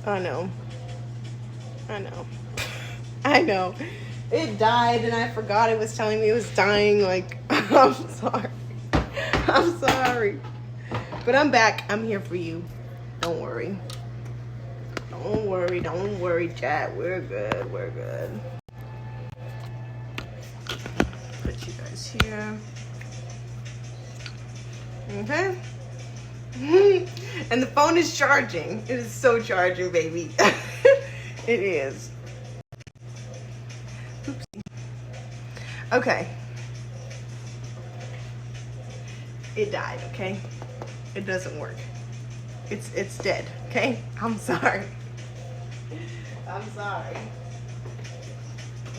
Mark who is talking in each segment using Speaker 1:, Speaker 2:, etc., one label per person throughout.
Speaker 1: I know. I know. It died and I forgot it was telling me it was dying. Like, I'm sorry. I'm sorry. But I'm back. I'm here for you. Don't worry. Don't worry, chat. We're good. Put you guys here. Okay. And the phone is charging. It is so charging, baby. It is. Oopsie. Okay. It died, okay? It doesn't work. It's dead, okay? I'm sorry.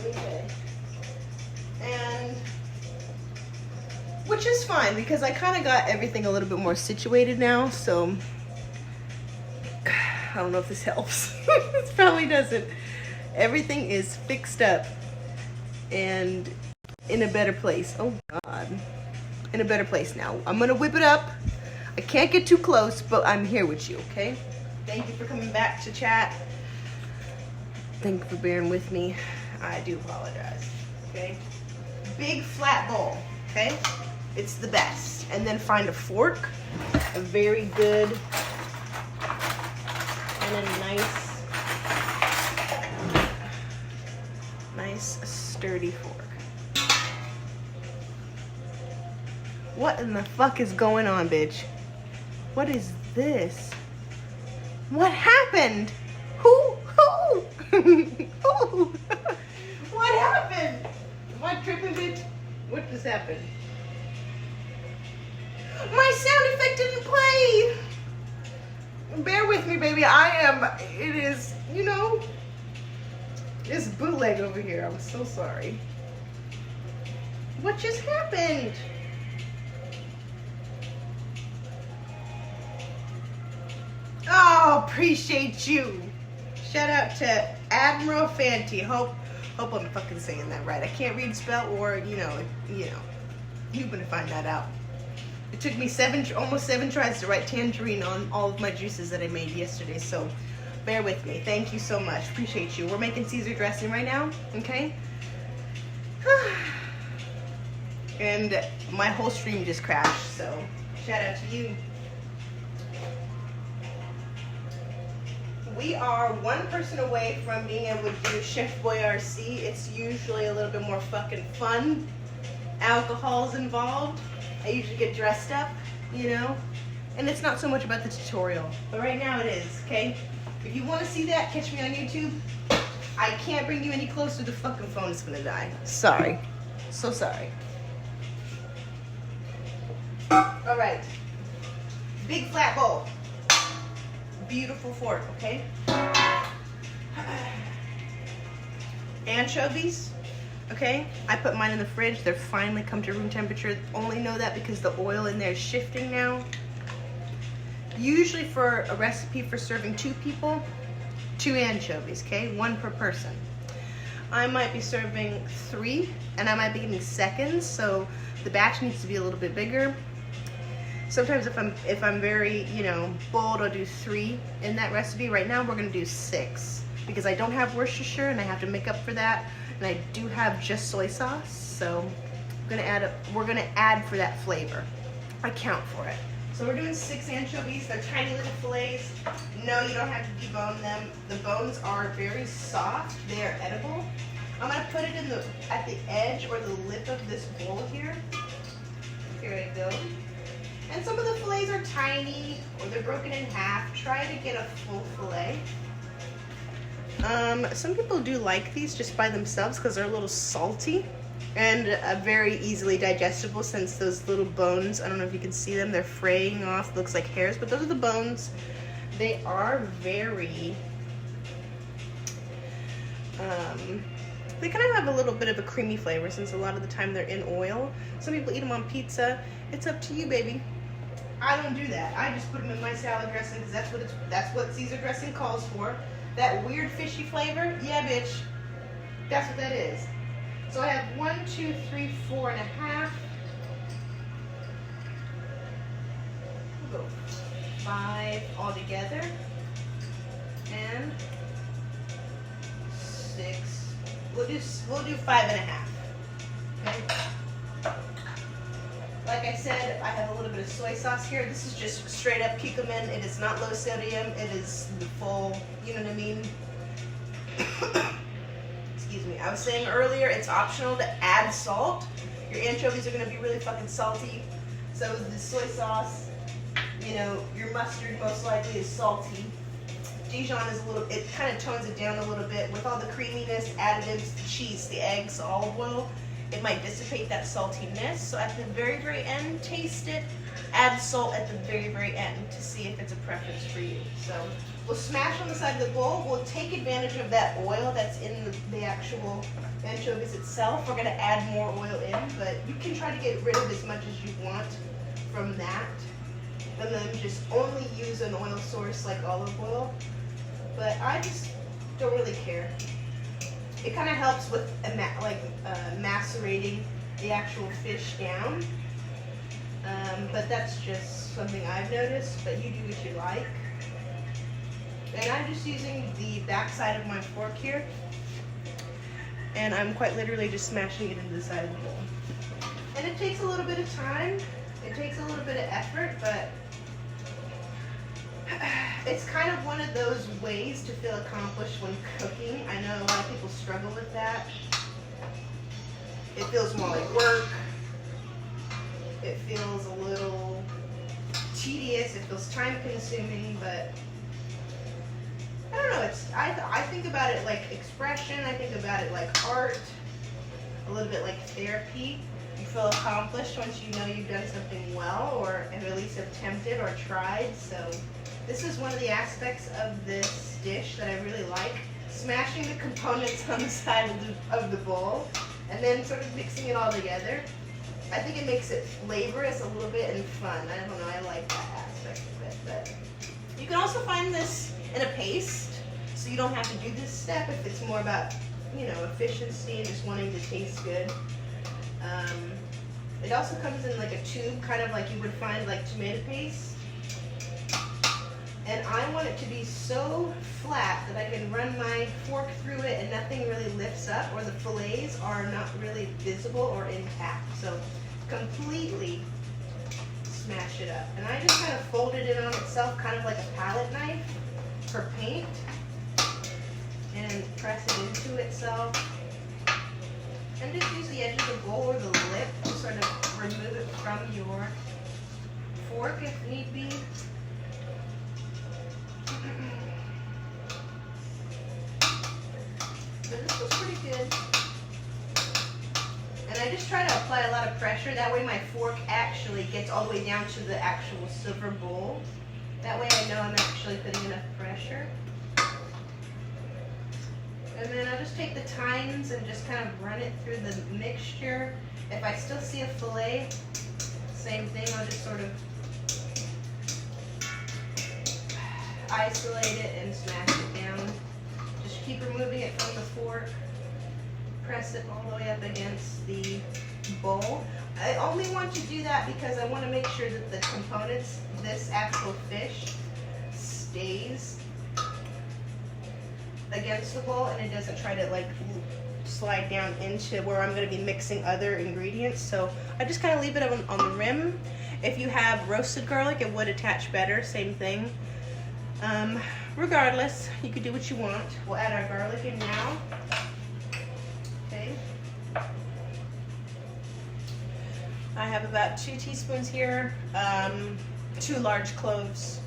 Speaker 1: Okay. And which is fine because I kind of got everything a little bit more situated now, so I don't know if this helps. This probably doesn't. Everything is fixed up and in a better place. Oh God. In a better place now. I'm gonna whip it up. I can't get too close, but I'm here with you, okay? Thank you for coming back to chat. Thank you for bearing with me. I do apologize, okay? Big flat bowl, okay? It's the best. And then find a fork, a very good, and a nice sturdy fork. What in the fuck is going on, bitch? What is this? What happened? Who? Who? What happened? Am I tripping, bitch? What just happened? My sound effect didn't play. Bear with me, baby. It is, it's bootleg over here. I'm so sorry. What just happened? Oh, appreciate you. Shout out to Admiral Fanti. Hope I'm fucking saying that right. I can't read spell or, you're gonna find that out. It took me almost seven tries to write tangerine on all of my juices that I made yesterday, so bear with me. Thank you so much. Appreciate you. We're making Caesar dressing right now, okay? And my whole stream just crashed, so shout out to you. We are one person away from being able to do Chef Boyardee. It's usually a little bit more fucking fun. Alcohol's involved. I usually get dressed up, and it's not so much about the tutorial, but right now it is, okay? If you want to see that, catch me on YouTube. I can't bring you any closer, the fucking phone is gonna die. Sorry. So sorry. All right. Big flat bowl. Beautiful fork, okay? Anchovies, okay? I put mine in the fridge. They're finally come to room temperature. Only know that because the oil in there is shifting now. Usually for a recipe for serving 2 people, 2 anchovies, okay? 1 per person. I might be serving 3, and I might be getting seconds, so the batch needs to be a little bit bigger. Sometimes if I'm very, bold, I'll do 3 in that recipe. Right now we're gonna do 6 because I don't have Worcestershire and I have to make up for that. And I do have just soy sauce, so we're gonna add for that flavor. I count for it. So we're doing 6 anchovies. They're tiny little fillets. No, you don't have to debone them. The bones are very soft. They are edible. I'm gonna put it at the edge or the lip of this bowl here. Here I go. And some of the fillets are tiny or they're broken in half. Try to get a full fillet. Some people do like these just by themselves because they're a little salty and very easily digestible since those little bones, I don't know if you can see them, they're fraying off, looks like hairs, but those are the bones. They are very, they kind of have a little bit of a creamy flavor since a lot of the time they're in oil. Some people eat them on pizza. It's up to you, baby. I don't do that. I just put them in my salad dressing because that's what Caesar dressing calls for. That weird fishy flavor, yeah, bitch. That's what that is. So I have 1, 2, 3, 4 and a half. We'll go 5 all together. And and 6. We'll do 5.5. Okay. Like I said, I have a little bit of soy sauce here. This is just straight up curcumin. It is not low sodium. It is the full, you know what I mean? Excuse me. I was saying earlier, it's optional to add salt. Your anchovies are going to be really fucking salty. So the soy sauce, you know, your mustard most likely is salty. Dijon is a little, it kind of tones it down a little bit. With all the creaminess, additives, the cheese, the eggs, the olive oil, it might dissipate that saltiness. So at the very, very end, taste it. Add salt at the very, very end to see if it's a preference for you. So we'll smash on the side of the bowl. We'll take advantage of that oil that's in the actual anchovies itself. We're going to add more oil in, but you can try to get rid of as much as you want from that. And then just only use an oil source like olive oil. But I just don't really care. It kind of helps with macerating the actual fish down. But that's just something I've noticed, but you do what you like. And I'm just using the back side of my fork here. And I'm quite literally just smashing it into the side of the bowl. And it takes a little bit of time. It takes a little bit of effort, but it's kind of one of those ways to feel accomplished when cooking. I know a lot of people struggle with that. It feels more like work. It feels a little tedious. It feels time consuming, but I don't know. I think about it like expression. I think about it like art, a little bit like therapy. You feel accomplished once you know you've done something well, or at least attempted or tried. So this is one of the aspects of this dish that I really like. Smashing the components on the side of the bowl and then sort of mixing it all together. I think it makes it flavorous a little bit and fun. I don't know, I like that aspect of it. But you can also find this in a paste, so you don't have to do this step if it's more about, you know, efficiency and just wanting to taste good. It also comes in like a tube, kind of like you would find like tomato paste. And I want it to be so flat that I can run my fork through it and nothing really lifts up, or the fillets are not really visible or intact. So completely smash it up. And I just kind of folded it on itself, kind of like a palette knife for paint, and press it into itself. And just use the edge of the bowl or the lip to sort of remove it from your fork if need be. But this looks pretty good. And I just try to apply a lot of pressure. That way my fork actually gets all the way down to the actual silver bowl. That way I know I'm actually putting enough pressure. And then I'll just take the tines and just kind of run it through the mixture. If I still see a fillet, same thing, I'll just sort of isolate it and smash it down. Just keep removing it from the fork. Press it all the way up against the bowl. I only want to do that because I want to make sure that the components, this actual fish, stays against the bowl and it doesn't try to like slide down into where I'm going to be mixing other ingredients. So I just kind of leave it on the rim. If you have roasted garlic, it would attach better, same thing. Regardless, you could do what you want. We'll add our garlic in now. Okay. I have about 2 teaspoons here, 2 large cloves,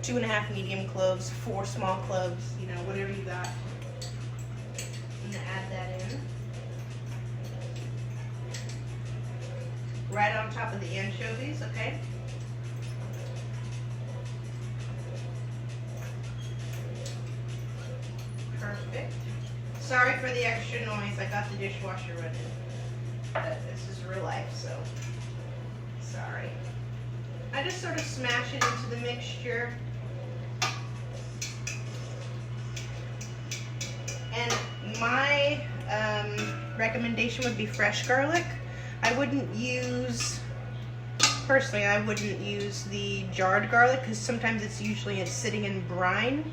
Speaker 1: 2.5 medium cloves, 4 small cloves, you know, whatever you got. I'm gonna add that in. Right on top of the anchovies, okay? Perfect. Sorry for the extra noise. I got the dishwasher running. But this is real life, so sorry. I just sort of smash it into the mixture. And my recommendation would be fresh garlic. I wouldn't use, personally, I wouldn't use the jarred garlic because sometimes it's usually sitting in brine.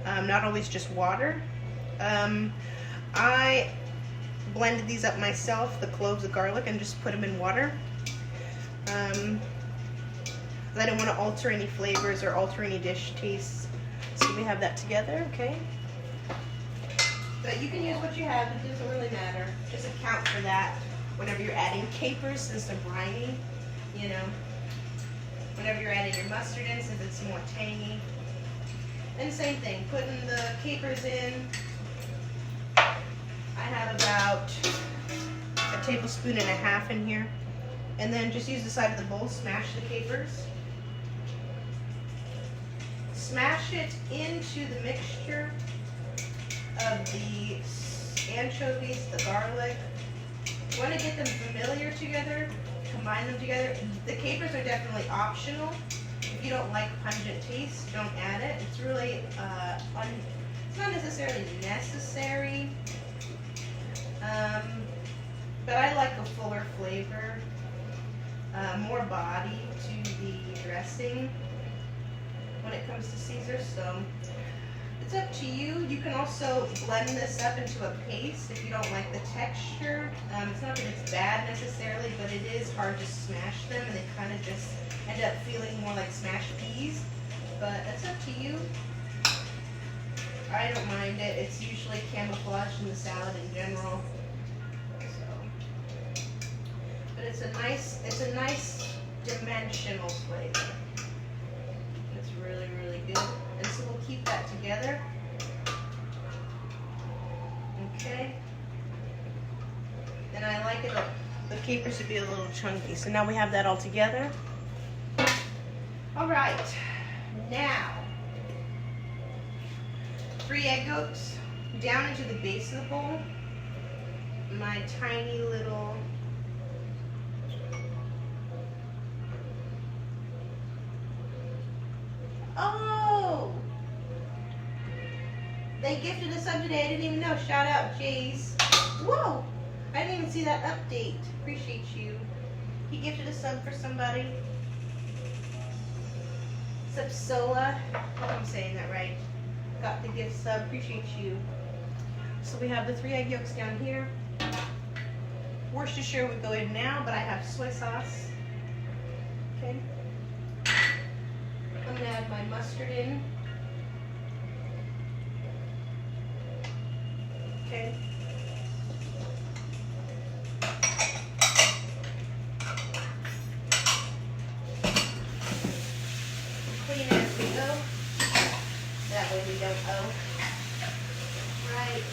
Speaker 1: not always just water. I blended these up myself, the cloves, the garlic, and just put them in water. I didn't want to alter any flavors or alter any dish tastes, so we have that together, okay? But you can use what you have, it doesn't really matter. Just account for that whenever you're adding capers, since they're briny, you know. Whenever you're adding your mustard in, since it's more tangy. And same thing, putting the capers in. I have about a tablespoon and a half in here. And then just use the side of the bowl, smash the capers. Smash it into the mixture of the anchovies, the garlic. You want to get them familiar together, combine them together. The capers are definitely optional. If you don't like pungent taste, don't add it. It's really, it's not necessarily necessary. But I like a fuller flavor, more body to the dressing when it comes to Caesar, so it's up to you. You can also blend this up into a paste if you don't like the texture. It's not that it's bad necessarily, but it is hard to smash them, and they kind of just end up feeling more like smashed peas, but that's up to you. I don't mind it. It's usually camouflaged in the salad in general. But it's a nice dimensional flavor. It's really, really good. And so we'll keep that together. Okay. And I like it, the capers to be a little chunky. So now we have that all together. All right. Now, 3 egg yolks down into the base of the bowl. My tiny little they gifted a sub today. I didn't even know. Shout out, Jace. Whoa! I didn't even see that update. Appreciate you. He gifted a sub for somebody. Subsola. I hope I'm saying that right. Got the gift sub. Appreciate you. So we have the 3 egg yolks down here. Worcestershire would go in now, but I have soy sauce. Okay. I'm going to add my mustard in. Okay. Clean as we go. That way we don't owe. Right.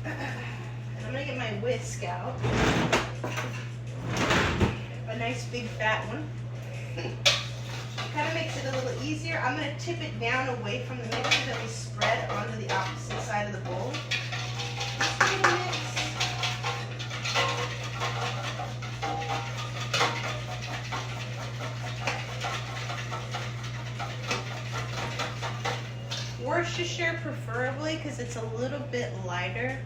Speaker 1: And I'm going to get my whisk out. A nice big fat one. Kind of makes it a little easier. I'm going to tip it down away from the mixer that we spread onto the opposite side of the bowl. Just give it a mix. Worcestershire preferably, because it's a little bit lighter.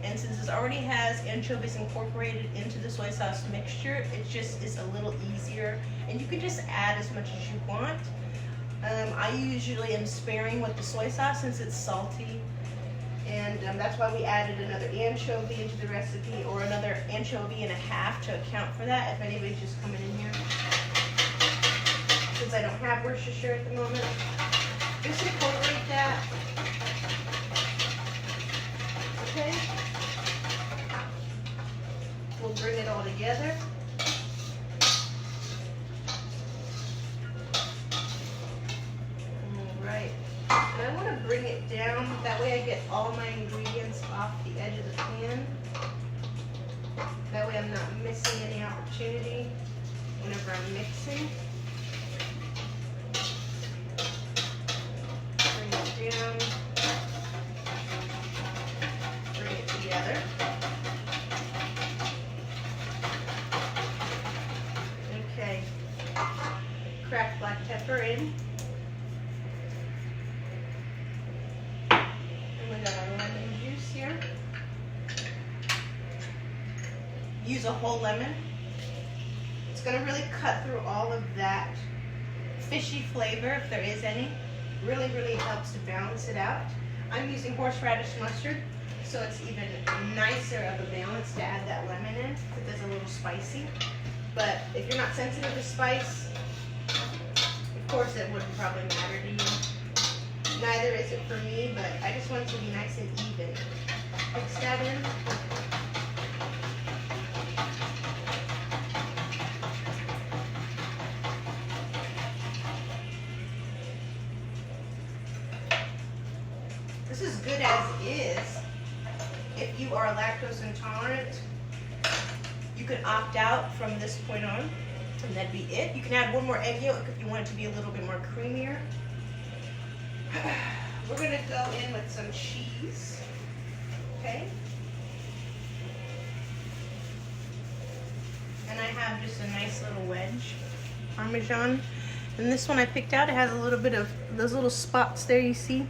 Speaker 1: And since it already has anchovies incorporated into the soy sauce mixture, it just is a little easier. And you can just add as much as you want. I usually am sparing with the soy sauce since it's salty. And that's why we added another anchovy into the recipe, or another anchovy and a half to account for that if anybody's just coming in here. Since I don't have Worcestershire at the moment. Just incorporate that. Okay. We'll bring it all together. Alright. And I want to bring it down, that way I get all my ingredients off the edge of the pan. That way I'm not missing any opportunity whenever I'm mixing. Bring it down. Bring it together. Okay. Cracked black pepper in. And we got our lemon juice here. Use a whole lemon. It's gonna really cut through all of that fishy flavor, if there is any. Really, really helps to balance it out. I'm using horseradish mustard, so it's even nicer of a balance to add that lemon in, because it's a little spicy. But if you're not sensitive to spice, of course it wouldn't probably matter to you. Neither is it for me, but I just want it to be nice and even. Mix that in. This is good as is. If you are lactose intolerant, you can opt out from this point on, and that'd be it. You can add one more egg yolk if you want it to be a little bit more creamier. We're gonna go in with some cheese, okay? And I have just a nice little wedge Parmesan. And this one I picked out, it has a little bit of those little spots there you see.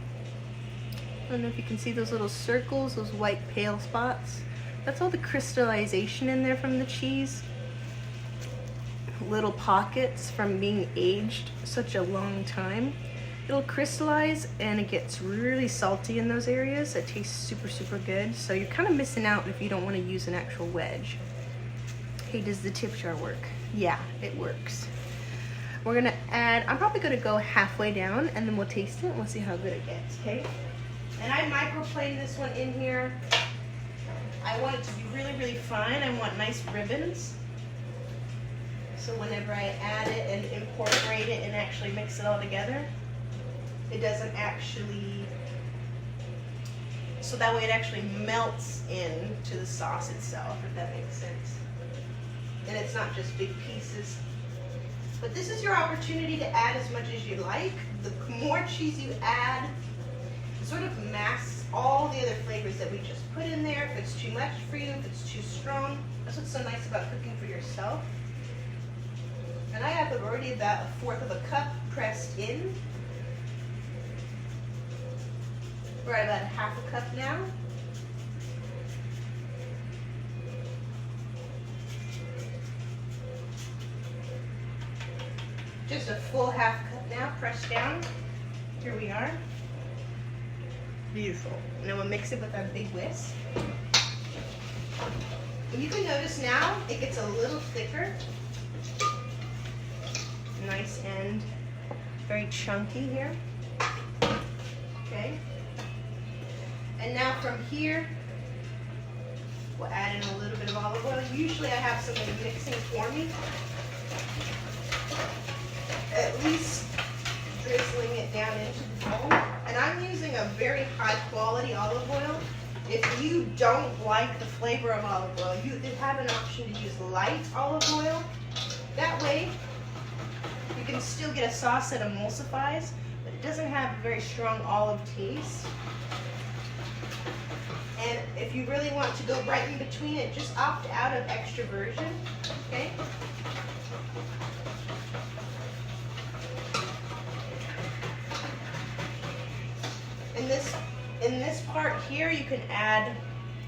Speaker 1: I don't know if you can see those little circles, those white pale spots. That's all the crystallization in there from the cheese. Little pockets from being aged such a long time. It'll crystallize and it gets really salty in those areas. It tastes super, super good. So you're kind of missing out if you don't want to use an actual wedge. Hey, does the tip jar work? Yeah, it works. We're gonna add, I'm probably gonna go halfway down and then we'll taste it and we'll see how good it gets, okay? And I microplaned this one in here. I want it to be really, really fine. I want nice ribbons. So whenever I add it and incorporate it and actually mix it all together, it doesn't actually, so that way it actually melts into the sauce itself, if that makes sense. And it's not just big pieces. But this is your opportunity to add as much as you like. The more cheese you add, it sort of masks all the other flavors that we just put in there. If it's too much for you, if it's too strong. That's what's so nice about cooking for yourself. And I have already about 1/4 of a cup pressed in. We're at about 1/2 cup now. Just a full 1/2 cup now, pressed down. Here we are. Beautiful. And then we'll mix it with our big whisk. And you can notice now it gets a little thicker. Nice and very chunky here. Okay. And now from here, we'll add in a little bit of olive oil. Usually I have somebody mixing for me. At least drizzling it down into the bowl. And I'm using a very high quality olive oil. If you don't like the flavor of olive oil, you have an option to use light olive oil. That way, you can still get a sauce that emulsifies, but it doesn't have a very strong olive taste. And if you really want to go right in between it, just opt out of extra virgin, okay? In this part here, you can add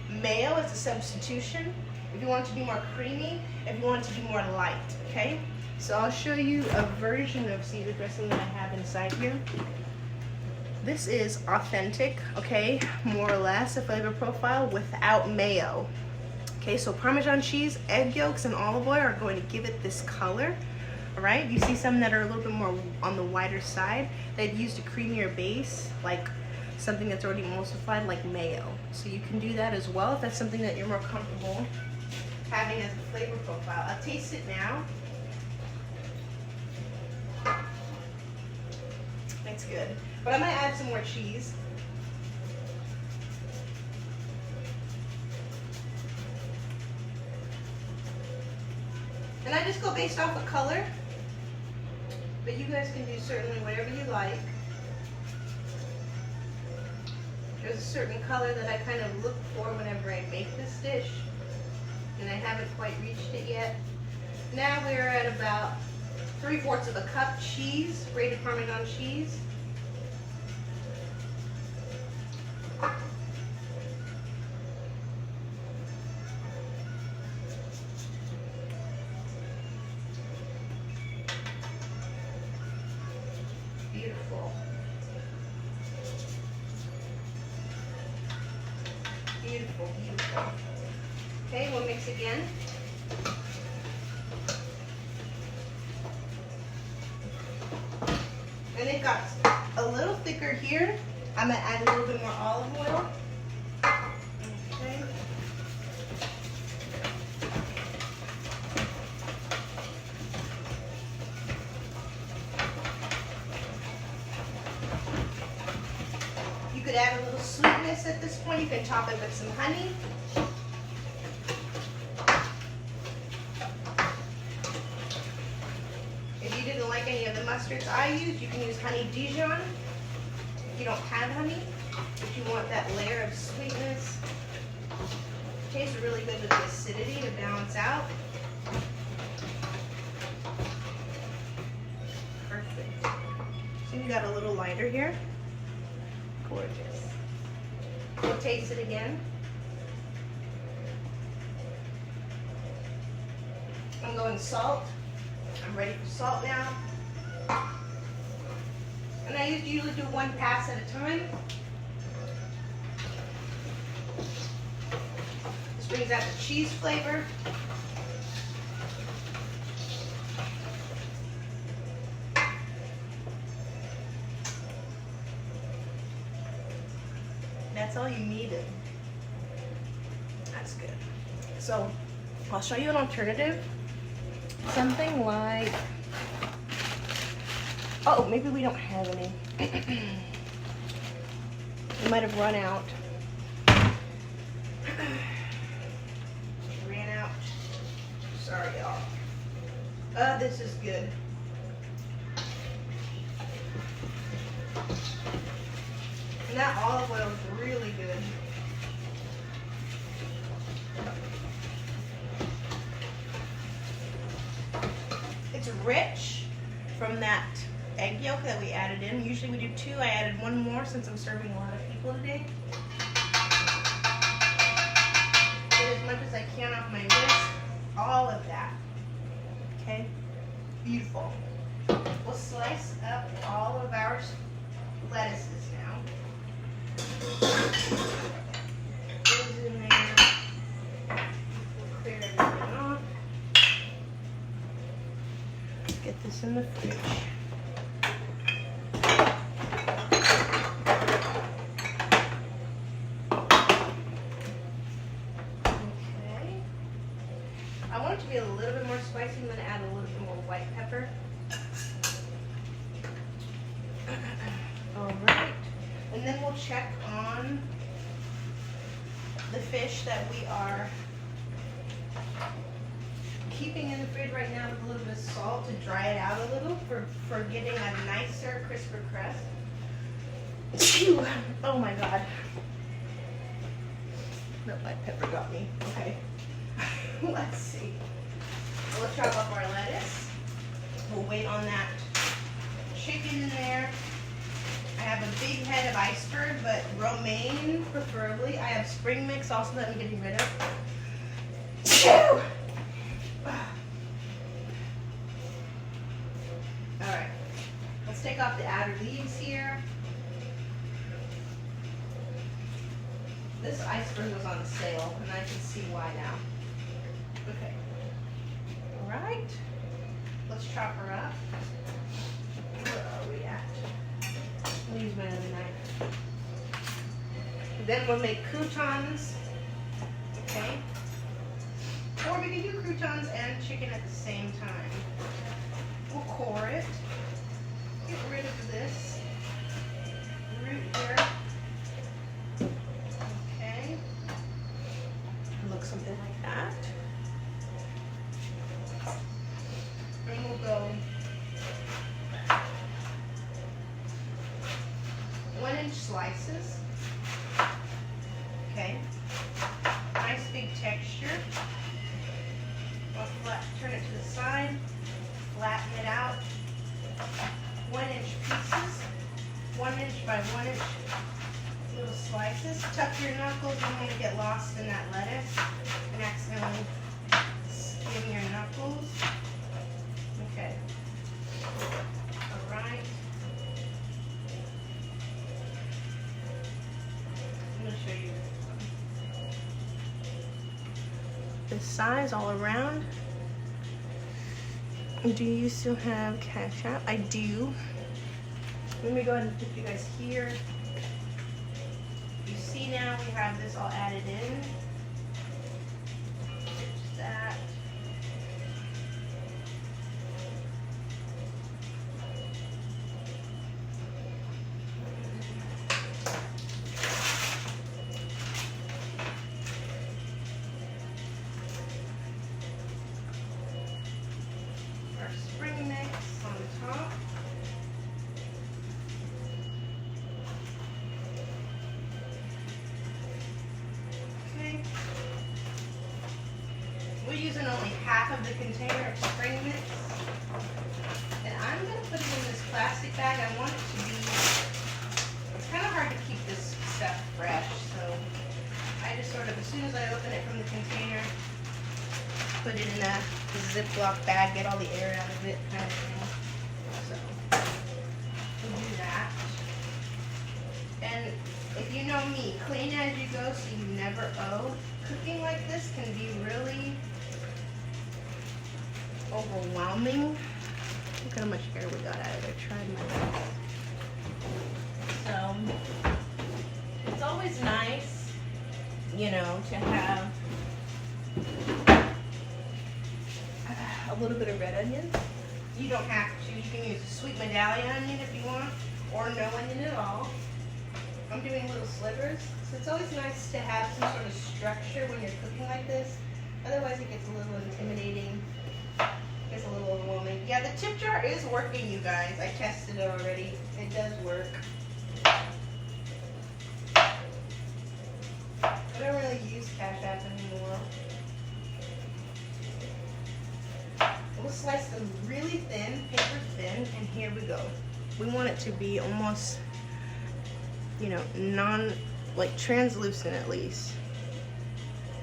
Speaker 1: mayo as a substitution if you want it to be more creamy, if you want it to be more light, okay? So I'll show you a version of Caesar dressing that I have inside here. This is authentic, okay, more or less a flavor profile without mayo. Okay, so Parmesan cheese, egg yolks, and olive oil are going to give it this color. All right, you see some that are a little bit more on the whiter side. They've used a creamier base, like something that's already emulsified, like mayo. So you can do that as well if that's something that you're more comfortable having as a flavor profile. I'll taste it now. It's good. But I might add some more cheese. And I just go based off of color. But you guys can do certainly whatever you like. There's a certain color that I kind of look for whenever I make this dish. And I haven't quite reached it yet. Now we're at about 3/4 of a cup cheese, grated Parmesan cheese. again. And it got a little thicker here. I'm gonna add a little bit more olive oil. Okay. You could add a little sweetness at this point. You can top it with some honey. If you didn't like any of the mustards I used, you can use honey Dijon. If you don't have honey, if you want that layer of sweetness. It tastes really good with the acidity to balance out. Perfect. So you got a little lighter here. Gorgeous. We'll taste it again. I'm going salt. I'm ready for salt now. And I usually do one pass at a time. This brings out the cheese flavor. That's all you needed. That's good. So I'll show you an alternative. Something like, oh, maybe we don't have any. We might have run out. Ran out. Sorry, y'all. This is good. And that olive oil is really good. It's rich from that egg yolk that we added in. Usually we do 2. I added 1 more since I'm serving a lot of people today. Get as much as I can off my wrist. All of that. Okay? Beautiful. We'll slice up all of our lettuces now. Goes in there. We'll clear everything off. Get this in the fridge. Okay. I want it to be a little bit more spicy. I'm going to add a little bit more white pepper. All right. And then we'll check on the fish that we are keeping in the fridge right now with a little bit of salt to dry it out a little for getting a nicer, crisper crust. Oh my God. No, my pepper got me. Okay. Let's see. We'll chop up our lettuce. We'll wait on that chicken in there. I have a big head of iceberg, but romaine preferably. I have spring mix also that I'm getting rid of. Alright, let's take off the outer leaves here. This iceberg was on sale, and I can see why now. Okay. Alright, let's chop her up. Where are we at? I'll use my other knife. Then we'll make croutons. Okay. Or we can do croutons and chicken at the same time. We'll core it. Get rid of this root here. Okay. Look something like that. And we'll go 1-inch slices. Okay. Nice big texture. I'll turn it to the side. Flatten it out. 1-inch pieces. 1-inch by 1-inch little slices. Tuck your knuckles. You don't want to get lost in that lettuce and accidentally skin your knuckles. Okay. Alright. I'm going to show you this size all around. Do you still have Cash App? I do. Let me go ahead and put you guys here. You see now we have this all added in. There's that. Spring mix on the top. Okay. We're using only half of the container of spring mix. And I'm going to put it in this plastic bag. I want it to be, it's kind of hard to keep this stuff fresh. So I just sort of, as soon as I open it from the container, put it in a Ziploc bag, get all the air out of it, kind of thing. So we'll do that. And if you know me, clean as you go so you never owe. Cooking like this can be really overwhelming. Look how much air we got out of there. Tried my best. So it's always nice, you know, to have a little bit of red onion. You don't have to. You can use a sweet medallion onion if you want, or no onion at all. I'm doing little slivers, so it's always nice to have some sort of structure when you're cooking like this. Otherwise it gets a little intimidating, gets a little overwhelming. Yeah, the tip jar is working, you guys. I tested it already. It does work. I don't really use Cash App anymore. We'll slice them really thin, paper thin, and here we go. We want it to be almost, you know, like translucent at least.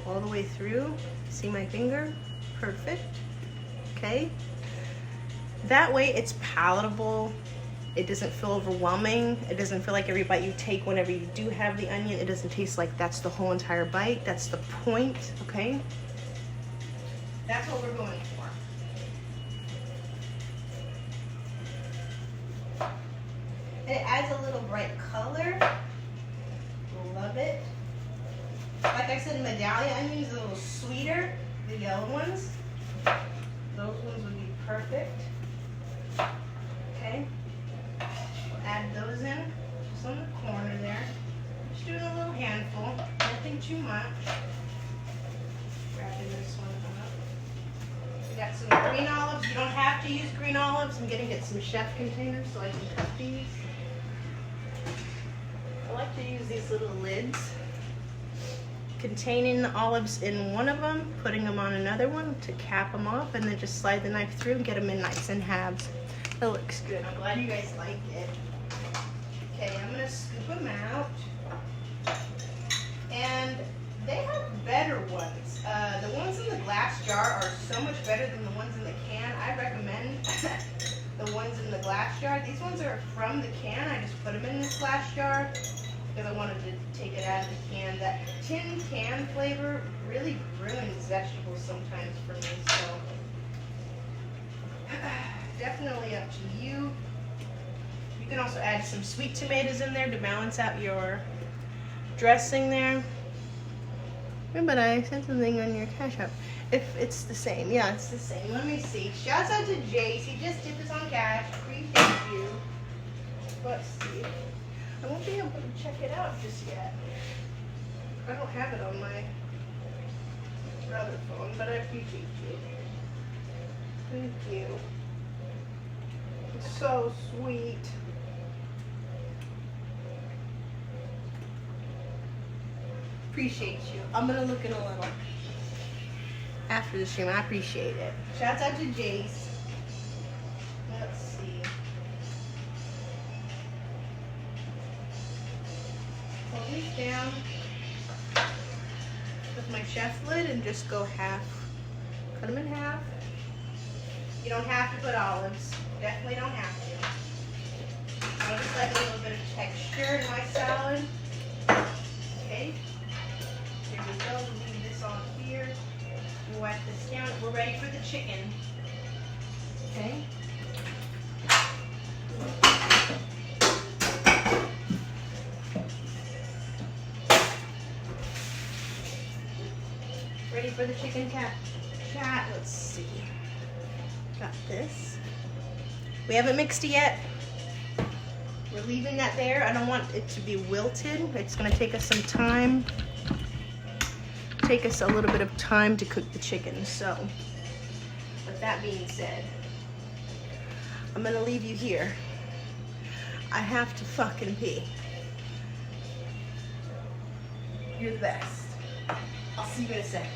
Speaker 1: All the way through. See my finger? Perfect. Okay. That way it's palatable. It doesn't feel overwhelming. It doesn't feel like every bite you take whenever you do have the onion, it doesn't taste like that's the whole entire bite. That's the point, okay? That's what we're going for. It adds a little bright color. Love it. Like I said, medallion onions are a little sweeter, the yellow ones. Those ones would be perfect. Okay. We'll add those in, just on the corner there. Just doing a little handful, nothing too much. Wrapping this one up. We got some green olives. You don't have to use green olives. I'm getting some chef containers so I can cut these. I like to use these little lids containing the olives in one of them, putting them on another one to cap them off, and then just slide the knife through and get them in nice in halves. That looks good. I'm glad you guys like it. Okay, I'm going to scoop them out. And they have better ones. The ones in the glass jar are so much better than the ones in the can. I recommend the ones in the glass jar. These ones are from the can. I just put them in this glass jar because I wanted to take it out of the can. That tin can flavor really ruins vegetables sometimes for me, so definitely up to you. You can also add some sweet tomatoes in there to balance out your dressing there. But I sent something on your Cash App. If it's the same. Yeah, it's the same. Let me see. Shouts out to Jace. He just tipped us on cash. Appreciate you. Let's see. I won't be able to check it out just yet. I don't have it on my other phone, but I appreciate you. Thank you. It's so sweet. Appreciate you. I'm gonna look in a little after the stream. I appreciate it. Shouts out to Jace. Let's see. Pull these down with my chef lid and just go half. Cut them in half. You don't have to put olives. Definitely don't have to. I just like a little bit of texture in my salad. Okay. Here we go. We'll leave this on here. We'll wipe this down. We're ready for the chicken. Okay. Ready for the chicken chat. Let's see. Got this. We haven't mixed it yet. We're leaving that there. I don't want it to be wilted. It's gonna take us some time. Take us a little bit of time to cook the chicken. So, with that being said, I'm gonna leave you here. I have to fucking pee. You're the best. I'll see you in a sec.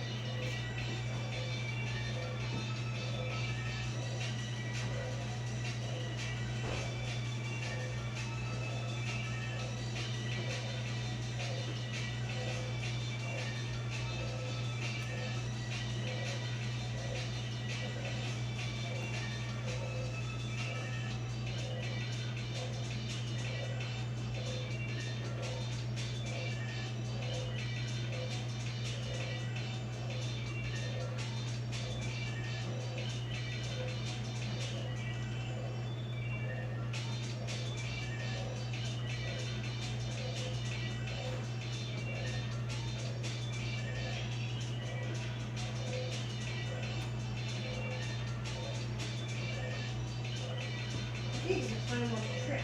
Speaker 1: Jeez, it's fun little trick.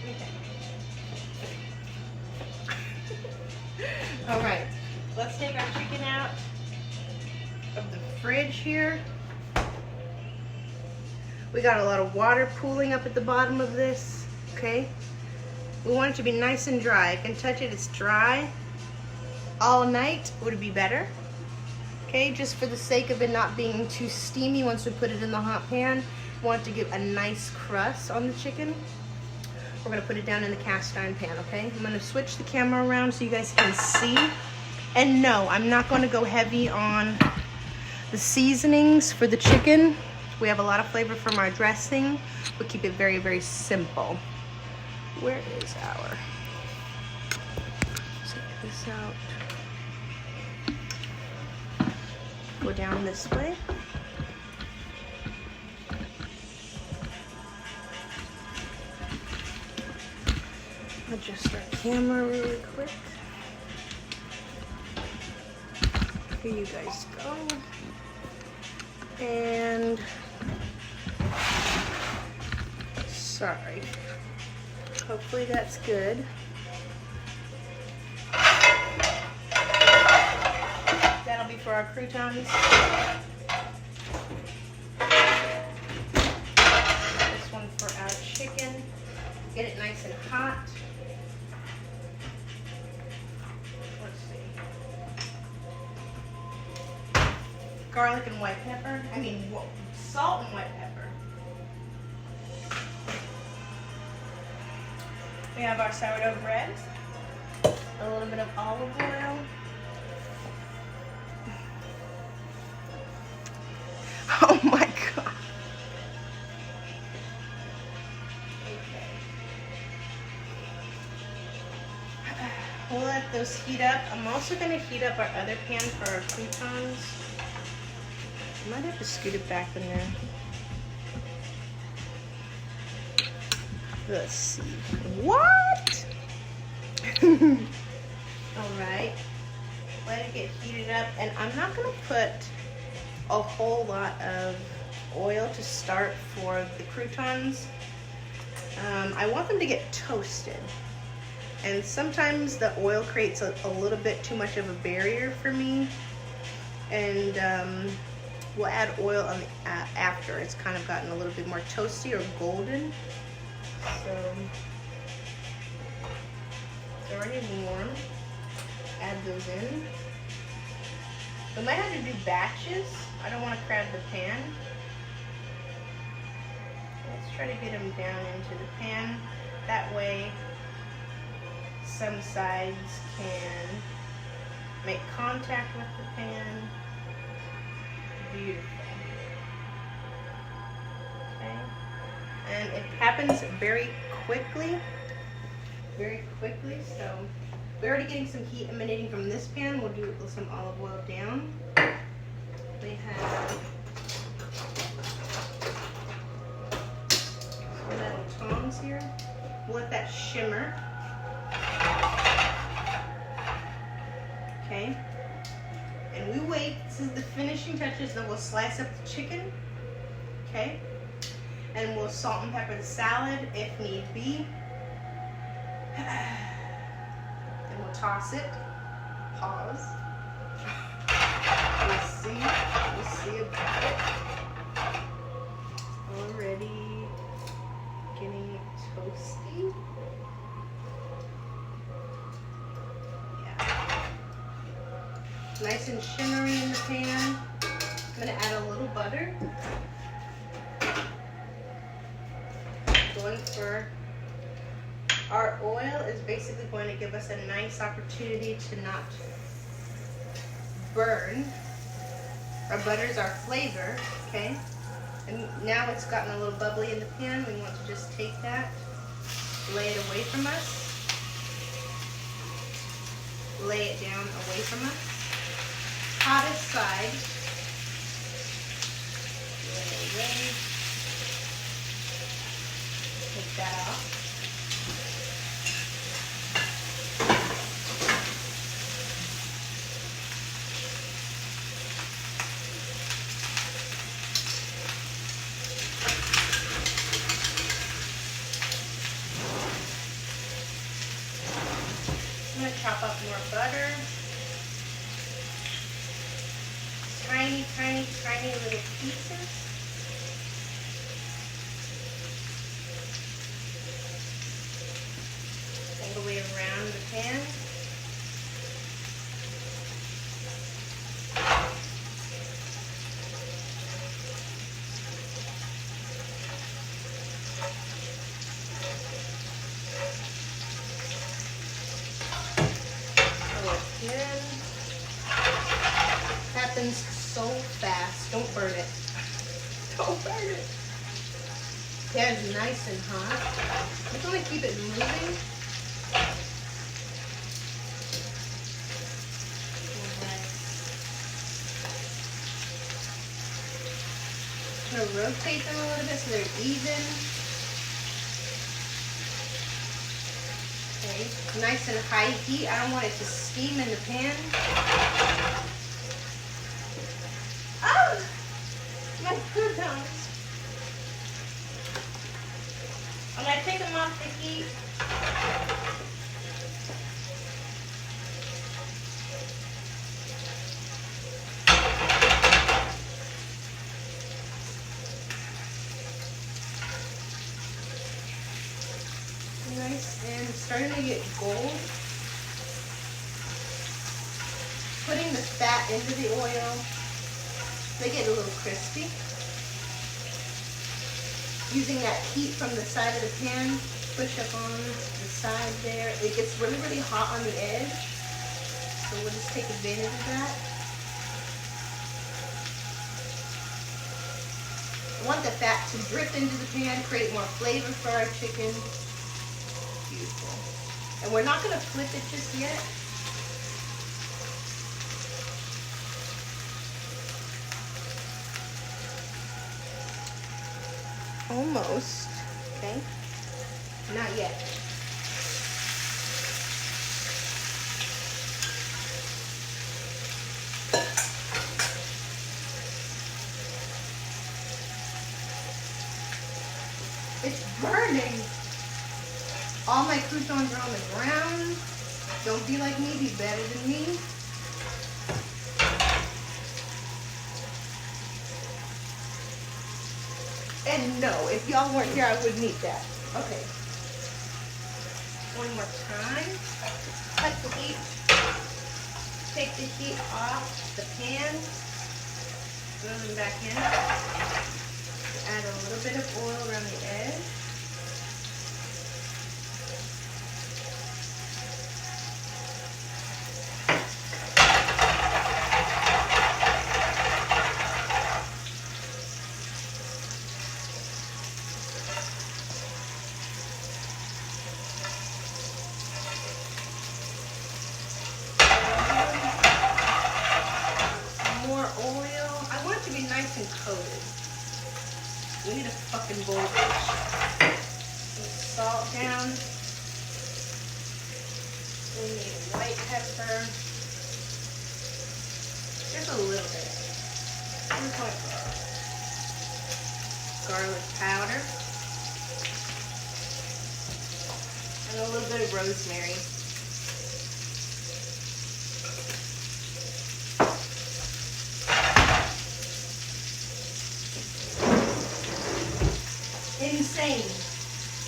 Speaker 1: Okay. All right, let's take our chicken out of the fridge here. We got a lot of water pooling up at the bottom of this, okay? We want it to be nice and dry. I can touch it, it's dry. All night would be better. Okay, just for the sake of it not being too steamy once we put it in the hot pan. We want it to give a nice crust on the chicken. We're gonna put it down in the cast iron pan, okay? I'm gonna switch the camera around so you guys can see. And no, I'm not gonna go heavy on the seasonings for the chicken. We have a lot of flavor from our dressing. We'll keep it very, very simple. Where is our, check this out. Go down this way. Adjust our camera really quick. Here you guys go. And sorry. Hopefully that's good. That'll be for our croutons. This one for our chicken. Get it nice and hot. Let's see. Garlic and white pepper. I mean, salt and white pepper. We have our sourdough bread. A little bit of olive oil. Oh my God. Okay. We'll let those heat up. I'm also going to heat up our other pan for our croutons. I might have to scoot it back in there. Let's see. What? Alright. Let it get heated up. And I'm not going to put a whole lot of oil to start for the croutons. I want them to get toasted. And sometimes the oil creates a little bit too much of a barrier for me. And we'll add oil on the, after it's kind of gotten a little bit more toasty or golden. So it's already warm. Add those in. We might have to do batches. I don't want to crowd the pan. Let's try to get them down into the pan. That way some sides can make contact with the pan. Beautiful. Okay. And it happens very quickly. So We're already getting some heat emanating from this pan. We'll do some olive oil down. We have some metal tongs here. We'll let that shimmer. Okay. And we wait. This is the finishing touches. Then we'll slice up the chicken. Okay. And we'll salt and pepper the salad if need be. And we'll toss it. Pause. We'll see about it. Already getting toasty. Yeah. Nice and shimmery in the pan. I'm gonna add a little butter. Going for our oil is basically going to give us a nice opportunity to not burn. Our butter is our flavor, okay? And now it's gotten a little bubbly in the pan. We want to just take that, lay it away from us, lay it down away from us. Hottest side, lay it away. Take that off. I'm going to chop up more butter. Tiny, tiny, tiny little pieces. All the way around the pan. Again. Happens so fast. Don't burn it. Don't burn it. Yeah, it's nice and hot. Just want to keep it moving. I'm going to rotate them a little bit so they're even. Okay, nice and high heat. I don't want it to steam in the pan. Oh, my croutons. I'm going to take them off the heat. Nice and starting to get gold. Putting the fat into the oil, they get a little crispy. Using that heat from the side of the pan, push up on the side there. It gets really, really hot on the edge, so we'll just take advantage of that. I want the fat to drip into the pan, create more flavor for our chicken. Beautiful. And we're not going to flip it just yet. Almost. Okay. Not yet. It's burning. All my croutons are on the ground. Don't be like me, be better than me. And no, if y'all weren't here, I wouldn't eat that. Okay. One more time. Cut the heat. Take the heat off the pan. Throw them back in. Add a little bit of oil around the edge. Here's my garlic powder. And a little bit of rosemary. Insane,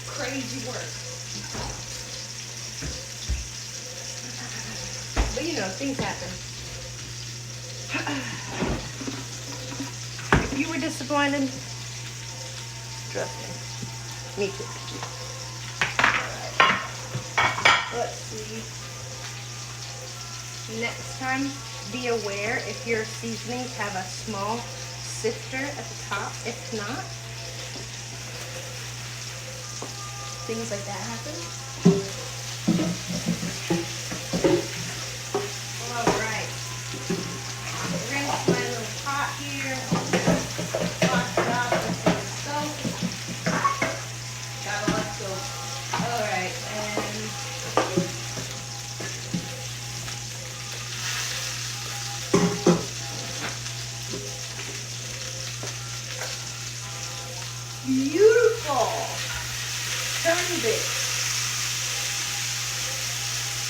Speaker 1: crazy work. But you know, things happen. If you were disappointed, trust me. Me too. Alright. Let's see. Next time, be aware if your seasonings have a small sifter at the top. If not, things like that happen. Alright. Rinse my little pot here. Wash it off with some soap. Got a lot of soap. Alright, and beautiful. Turn this.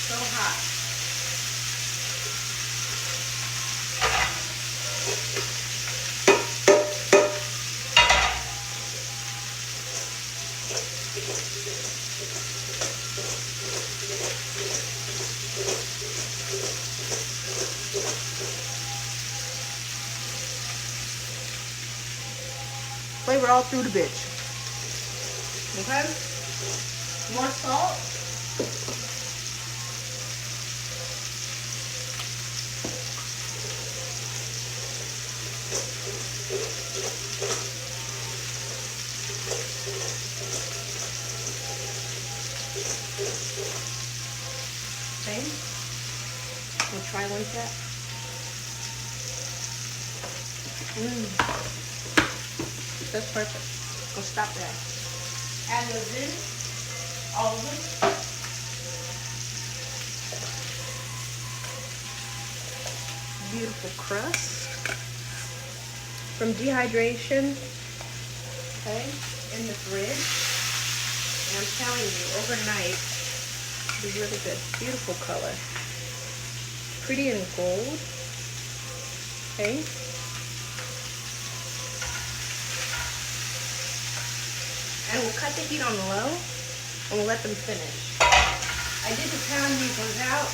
Speaker 1: So hot. Flavor all through the bitch. Okay? More salt. Okay. We'll try one set. That's perfect. We'll stop there. Add those in. All of them. Beautiful crust from dehydration. Okay, in the fridge. And I'm telling you, overnight, it'll be really good. Beautiful color. Pretty and gold. Okay. And we'll cut the heat on low, and we'll let them finish. I did pound these ones out.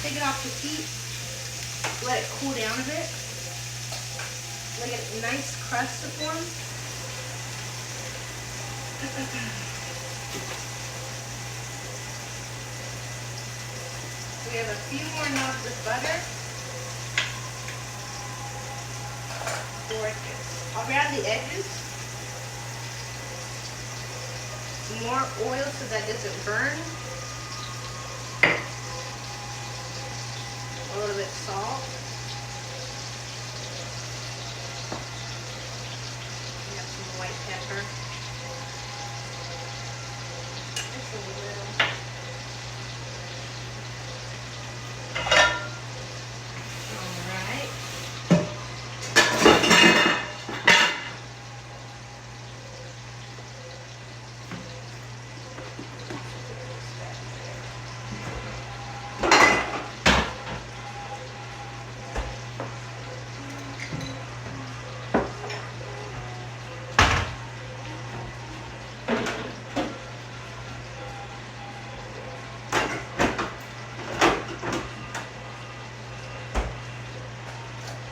Speaker 1: Take it off the heat, let it cool down a bit. Let a nice crust to form. We have a few more knobs of butter. Around the edges, more oil so that doesn't burn. A little bit of salt. We have some white pepper. Just a little.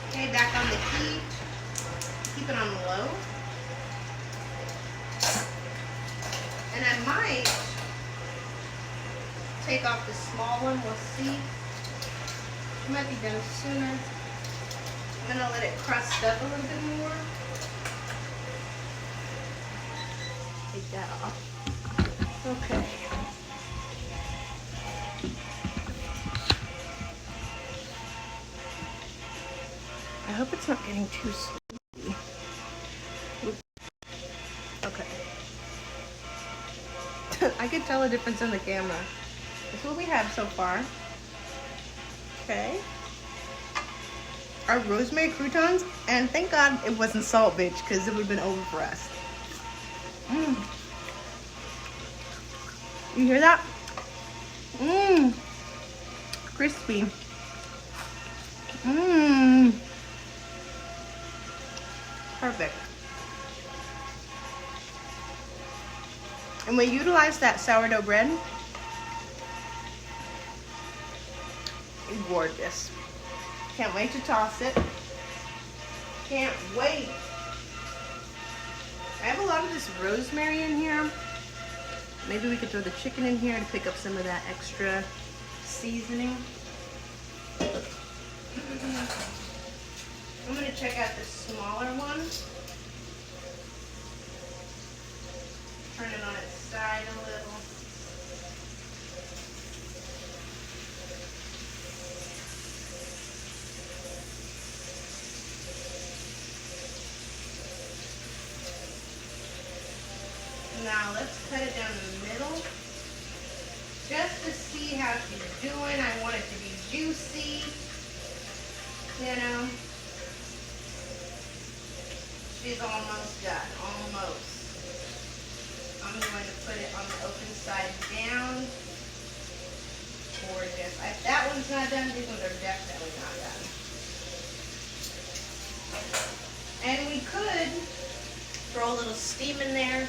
Speaker 1: Okay, back on the heat. Keep it on low. And I might take off the small one. We'll see. It might be done sooner. I'm going to let it crust up a little bit more. Take that off. Okay. I hope it's not getting too sweet. Okay. I could tell a difference in the camera. That's what we have so far. Okay. Our rosemary croutons, and thank God it wasn't salt, bitch, because it would have been over for us. Mmm. You hear that? Mmm. Crispy. Mmm. Perfect. And we utilize that sourdough bread. Gorgeous. Can't wait to toss it. Can't wait. I have a lot of this rosemary in here. Maybe we could throw the chicken in here to pick up some of that extra seasoning. I'm gonna check out the smaller one. Turn it on its side a little. Now let's cut it down the middle, just to see how she's doing. I want it to be juicy, you know. She's almost done, almost. I'm going to put it on the open side down. Gorgeous. If that one's not done, these ones are definitely not done. And we could throw a little steam in there,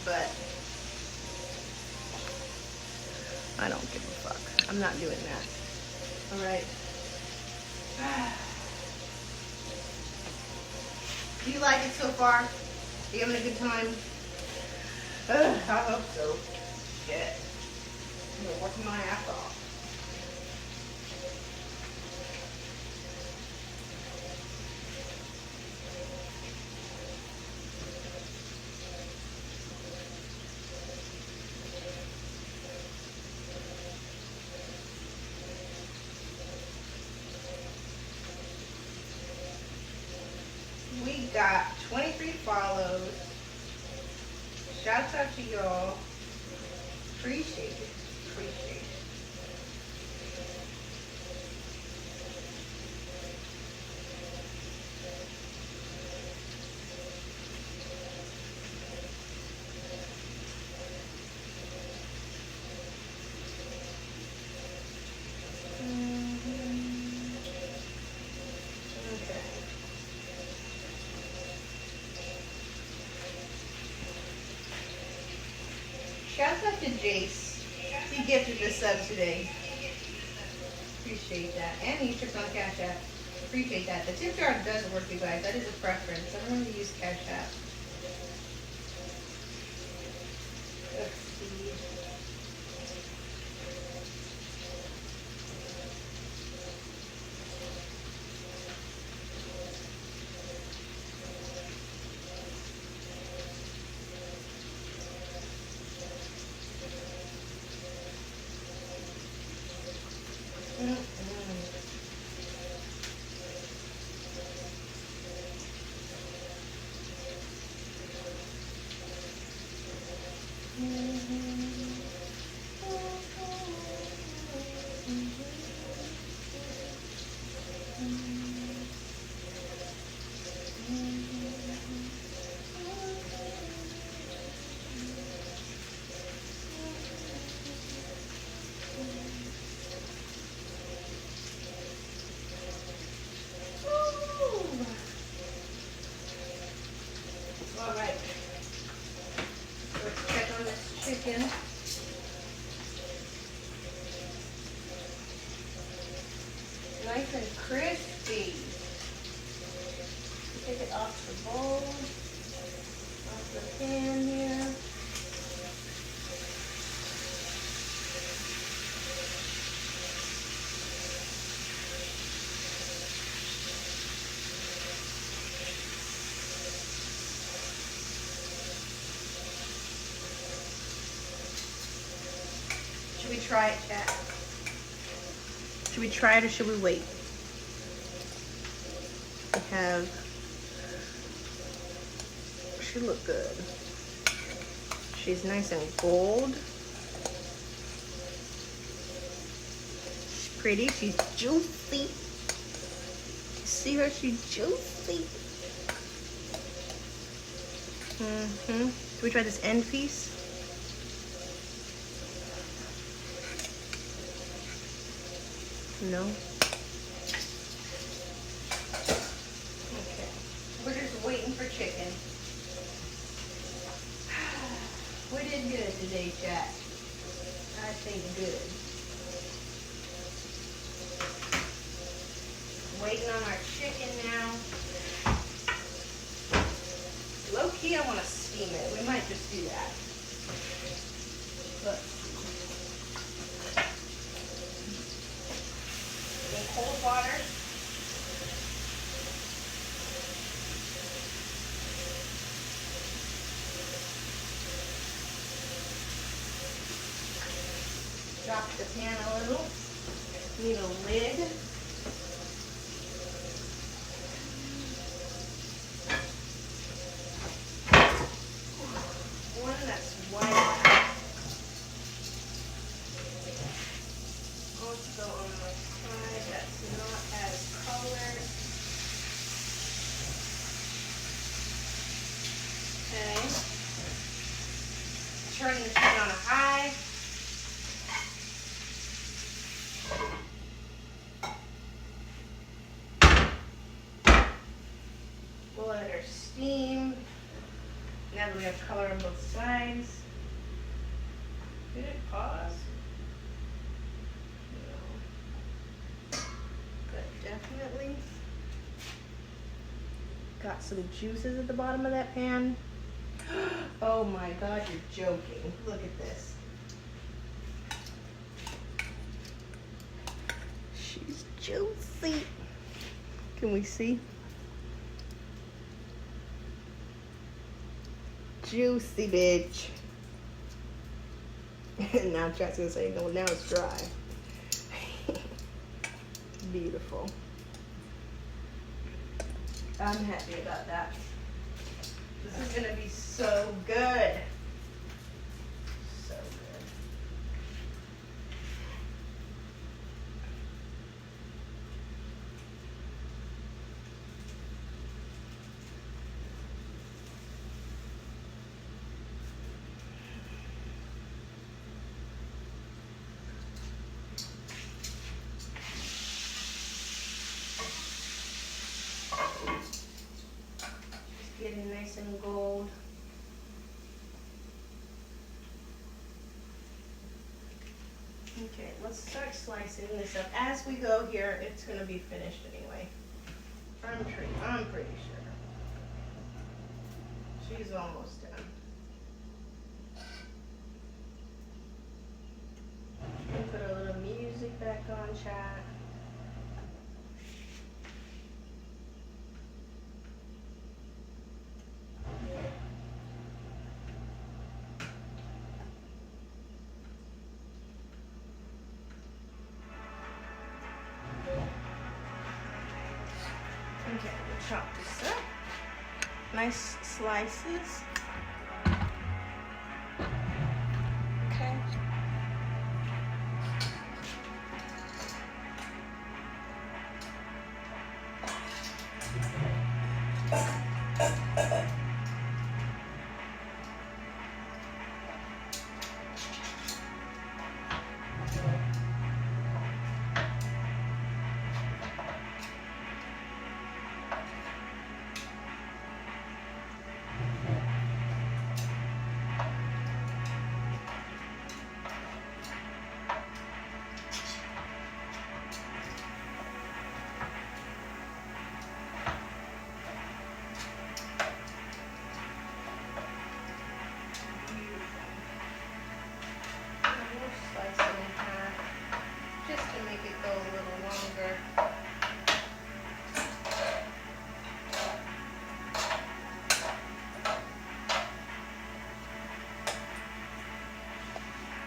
Speaker 1: but I don't give a fuck. I'm not doing that. All right. Do you like it so far? Are you having a good time? I hope so. Shit. I'm working my ass off. We got 23 follows. Shouts out to y'all. Appreciate it. Appreciate it. Shouts out to Jace. He gifted the sub today. Appreciate that. And he tripped on Cash App. Appreciate that. The tip jar does work, you guys. That is a preference. I don't really use Cash App. Let's see. All right. Let's check on this chicken. Nice and crispy. Take it off the bowl, off the pan here. Should we try it, chat? Should we try it or should we wait? We have, should look good. She's nice and gold. pretty. She's juicy. See her? She's juicy. Should we try this end piece? No. Okay. We're just waiting for chicken. We did good today, chat. I think good. Waiting on our chicken now. Low key, I want to steam it. We might just do that. Let's see. In cold water. Drop the pan a little. Need a lid. One that's white. Also on the side that's not as colored. Okay. Turn this heat on a high. We'll let her steam. Now that we have color on both sides. Did it pause? No. But definitely got some juices at the bottom of that pan. Oh my God, you're joking. Look at this. She's juicy. Can we see? Juicy bitch. Now chat's gonna say, no, now it's dry. Beautiful. I'm happy about that. This is gonna be so good. So good. Getting nice and gold. Okay, let's start slicing this up. As we go here, it's going to be finished anyway. I'm pretty sure. She's almost done. Put a little music back on, chat. Okay, we'll chop this up. Nice slices. Okay.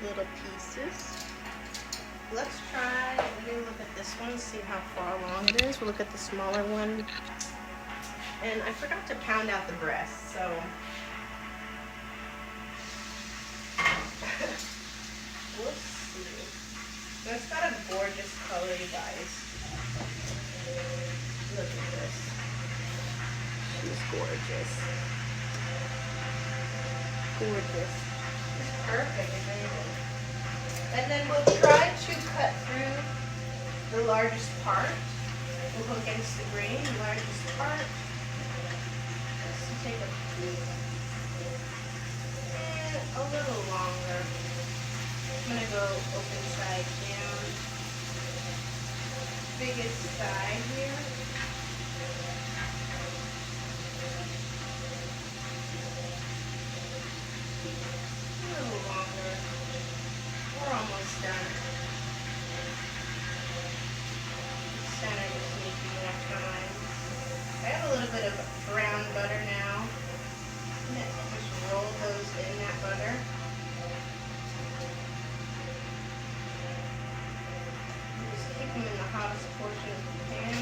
Speaker 1: Little pieces. Let's try, we're gonna look at this one, see how far along it is. We'll look at the smaller one. And I forgot to pound out the breast, so. Let's see. So it's got a gorgeous color, you guys. Look at this. She's gorgeous. Gorgeous. It's perfect, isn't it? And then we'll try to cut through the largest part. We'll go against the grain, the largest part. Just take a piece. And a little longer. I'm going to go open side down. Biggest side here. A little longer. We're almost done. Center just needs more time. I have a little bit of brown butter now. Just roll those in that butter. Just keep them in the hottest portion of the pan.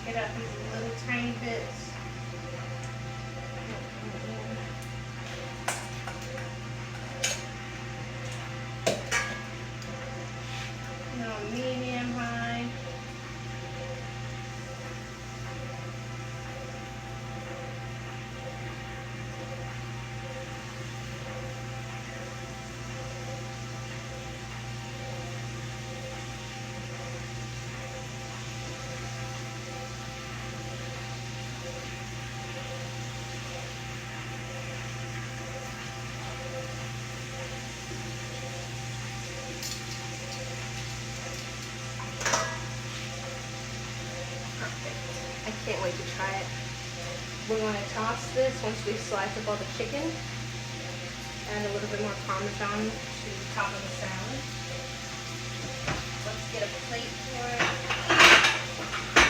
Speaker 1: Get out these little tiny bits. Medium high. I can't wait to try it. We're going to toss this once we slice up all the chicken. Add a little bit more Parmesan to the top of the salad. Let's get a plate for it. A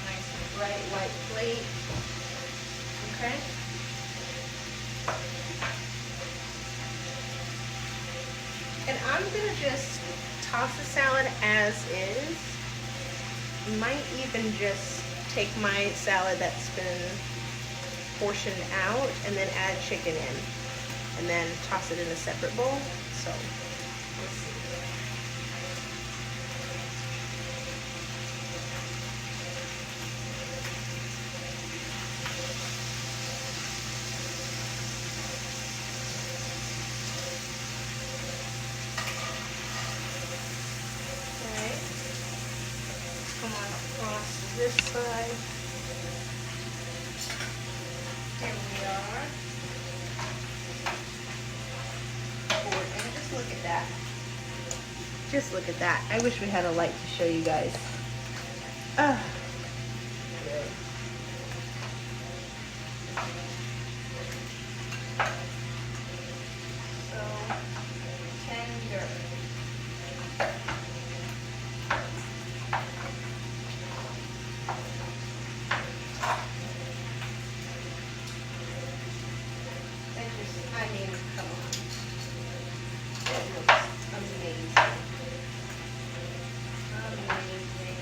Speaker 1: nice bright white plate. Okay. And I'm going to just toss the salad as is. Might even just take my salad that's been portioned out and then add chicken in and then toss it in a separate bowl. So let's see. Come on across this side. Here we are. And just look at that. Just look at that. I wish we had a light to show you guys. Ah. Good. So tender. I mean, come on. It looks amazing. Amazing.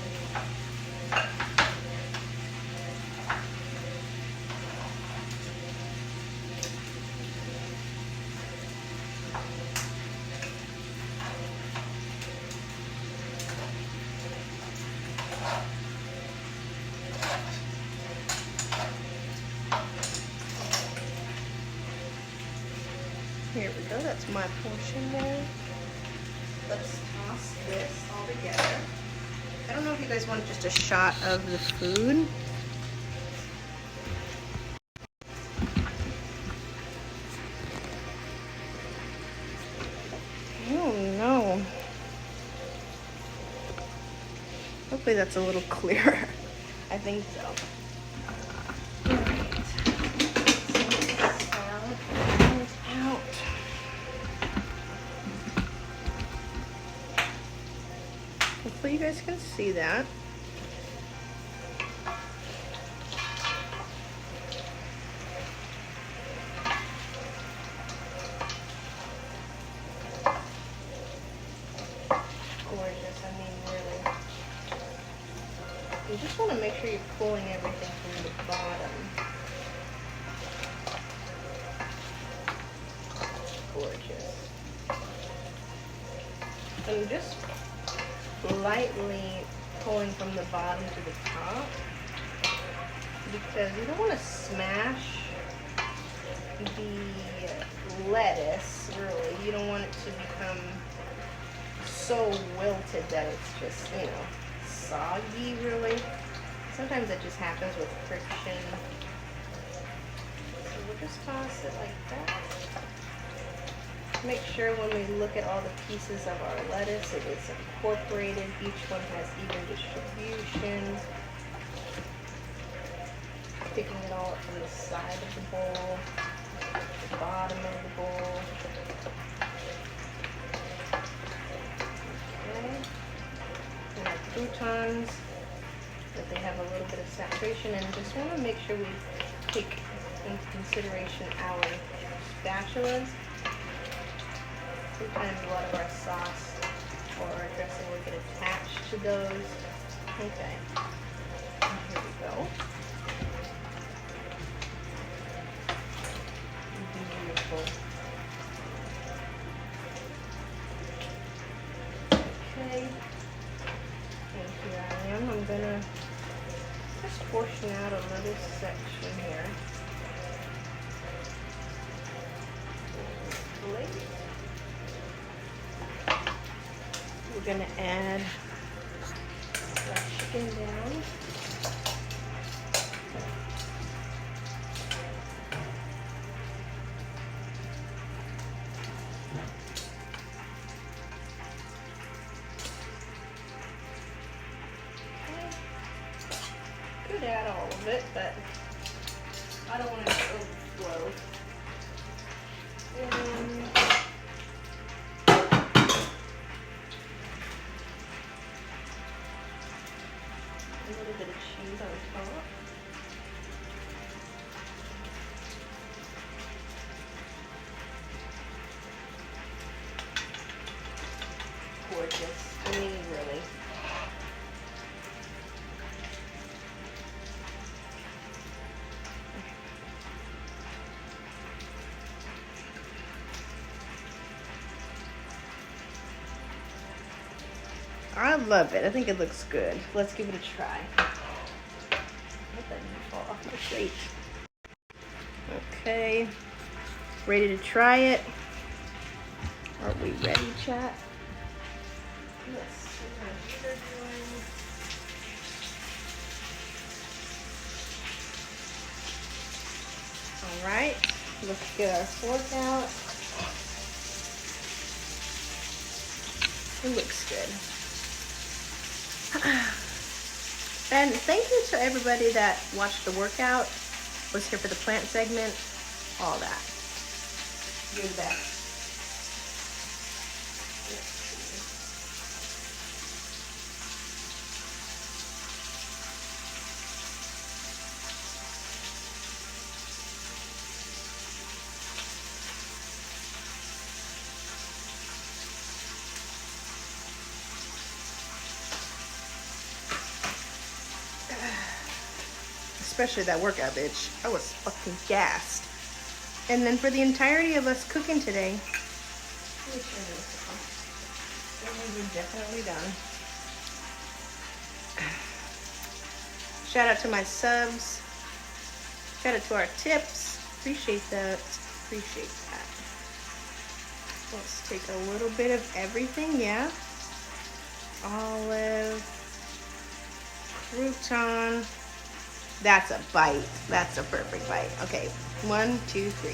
Speaker 1: Here we go, that's my portion there. Let's toss this all together. I don't know if you guys want just a shot of the food. I don't know. Hopefully that's a little clearer. I think so. Hopefully you guys can see that. Gorgeous, I mean really. You just want to make sure you're pulling everything from the bottom. Gorgeous. I'm just lightly pulling from the bottom to the top because you don't want to smash the lettuce, really. You don't want it to become so wilted that it's just, you know, soggy, really. Sometimes it just happens with friction. So we'll just toss it like that. Make sure when we look at all the pieces of our lettuce, it is incorporated. Each one has even distribution. Picking it all up from the side of the bowl, the bottom of the bowl. Okay. And our croutons, that they have a little bit of saturation, and just want to make sure we take into consideration our spatulas. Sometimes a lot of our sauce or our dressing will get attached to those. Okay, and here we go. Beautiful. Okay, and here I am. I'm gonna just portion out a little section here. We're gonna add our chicken down. Could add all of it, but I don't want it to overflow. A little bit of cheese on top. Gorgeous. I mean, really. I love it. I think it looks good. Let's give it a try. Let that fall off my plate. Okay. Ready to try it? Are we ready, chat? Yes. All right. Let's get our fork out. It looks good. And thank you to everybody that watched the workout, was here for the plant segment, all that. You're the best. Especially that workout, bitch. I was fucking gassed. And then for the entirety of us cooking today, let me turn this off. We're definitely done. Shout out to my subs. Shout out to our tips. Appreciate that. Appreciate that. Let's take a little bit of everything, yeah. Olive, crouton. That's a bite. That's a perfect bite. Okay, 1, 2, 3.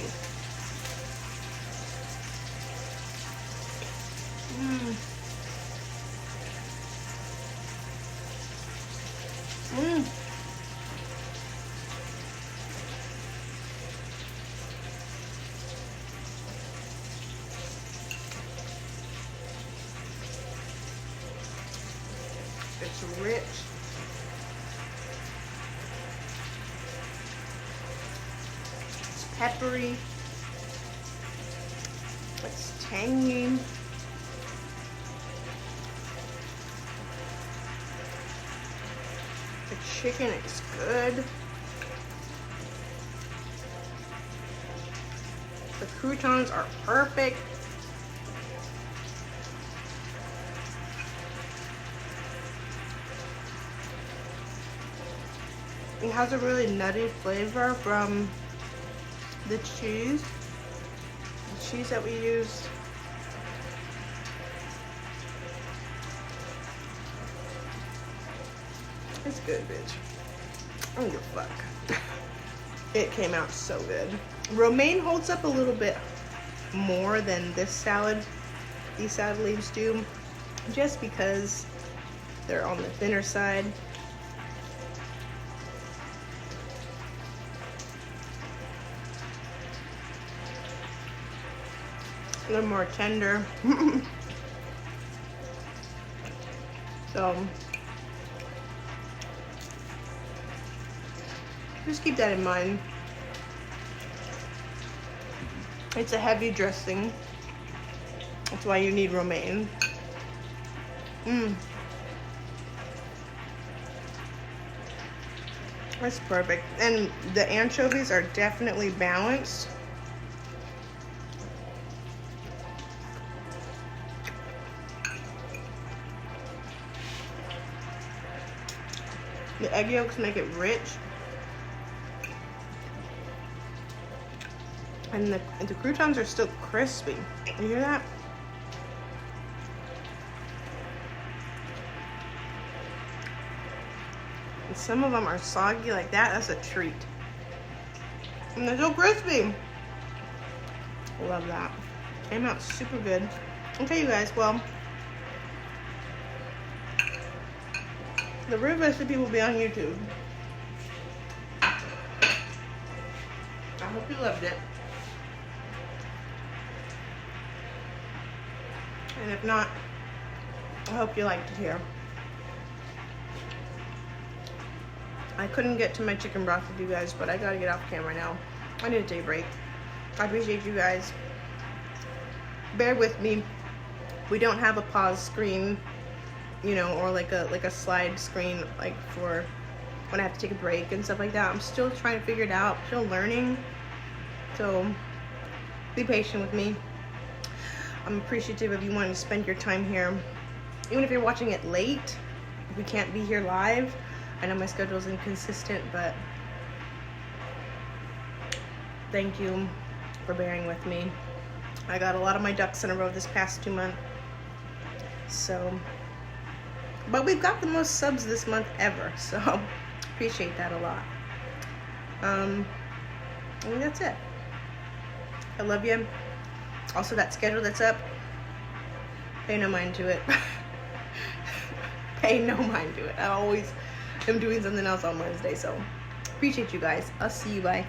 Speaker 1: It's rich. It's peppery. It's tangy. The chicken is good. The croutons are perfect. It has a really nutty flavor from the cheese. The cheese that we use. It's good, bitch. I don't give a fuck. It came out so good. Romaine holds up a little bit more than this salad. These salad leaves do, just because they're on the thinner side. A little more tender. So just keep that in mind. It's a heavy dressing. That's why you need romaine. That's perfect. And the anchovies are definitely balanced. The egg yolks make it rich. And the croutons are still crispy. You hear that? And some of them are soggy like that. That's a treat. And they're so crispy. Love that. Came out super good. Okay, you guys, well, the real recipe will be on YouTube. I hope you loved it. And if not, I hope you liked it here. I couldn't get to my chicken broth with you guys, but I gotta get off camera now. I need a day break. I appreciate you guys. Bear with me. We don't have a pause screen, you know, or like a slide screen like for when I have to take a break and stuff like that. I'm still trying to figure it out, still learning. So be patient with me. I'm appreciative of you wanting to spend your time here. Even if you're watching it late, if we can't be here live. I know my schedule is inconsistent, but thank you for bearing with me. I got a lot of my ducks in a row this past 2 months. So, but we've got the most subs this month ever, so appreciate that a lot. And that's it. I love you. Also, that schedule that's up, pay no mind to it. Pay no mind to it. I always am doing something else on Wednesday, so appreciate you guys. I'll see you. Bye.